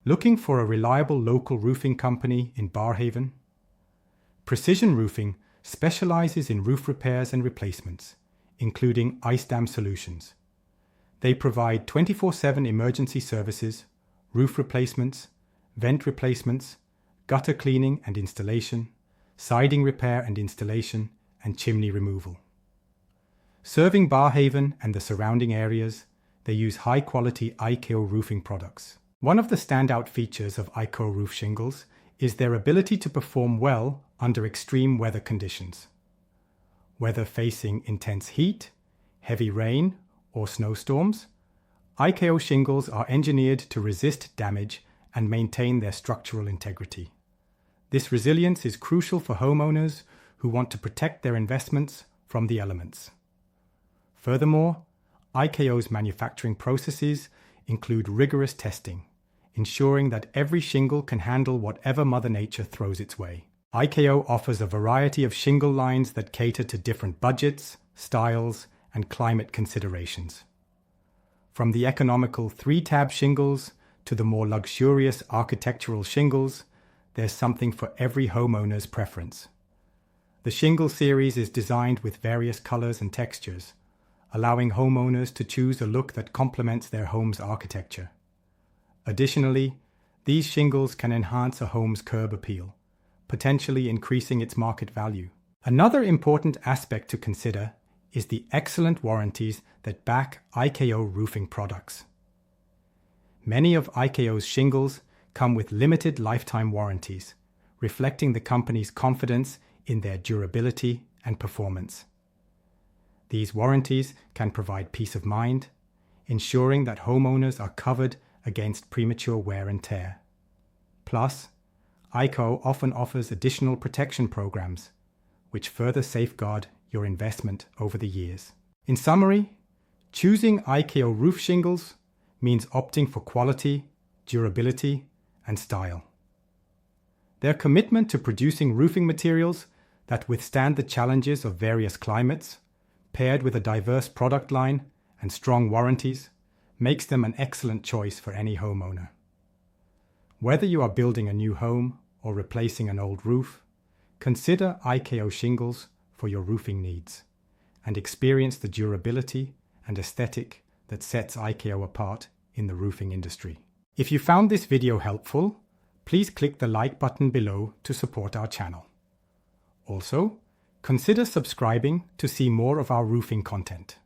Looking for a reliable local roofing company in Barrhaven? Precision Roofing specializes in roof repairs and replacements, including ice dam solutions. They provide 24/7 emergency services, roof replacements, vent replacements, gutter cleaning and installation, siding repair and installation, and chimney removal. Serving Barhaven and the surrounding areas, they use high-quality IKO roofing products. One of the standout features of IKO roof shingles is their ability to perform well under extreme weather conditions. Whether facing intense heat, heavy rain, or snowstorms, IKO shingles are engineered to resist damage and maintain their structural integrity. This resilience is crucial for homeowners who want to protect their investments from the elements. Furthermore, IKO's manufacturing processes include rigorous testing, ensuring that every shingle can handle whatever Mother Nature throws its way. IKO offers a variety of shingle lines that cater to different budgets, styles, and climate considerations. From the economical 3-tab shingles to the more luxurious architectural shingles, there's something for every homeowner's preference. The shingle series is designed with various colors and textures, allowing homeowners to choose a look that complements their home's architecture. Additionally, these shingles can enhance a home's curb appeal, potentially increasing its market value. Another important aspect to consider is the excellent warranties that back IKO roofing products. Many of IKO's shingles come with limited lifetime warranties, reflecting the company's confidence in their durability and performance. These warranties can provide peace of mind, ensuring that homeowners are covered against premature wear and tear. Plus, IKO often offers additional protection programs, which further safeguard your investment over the years. In summary, choosing IKO roof shingles means opting for quality, durability, and style. Their commitment to producing roofing materials that withstand the challenges of various climates, paired with a diverse product line and strong warranties, makes them an excellent choice for any homeowner. Whether you are building a new home or replacing an old roof, consider IKO shingles for your roofing needs and experience the durability and aesthetic that sets IKO apart in the roofing industry. If you found this video helpful, please click the like button below to support our channel. Also, consider subscribing to see more of our roofing content.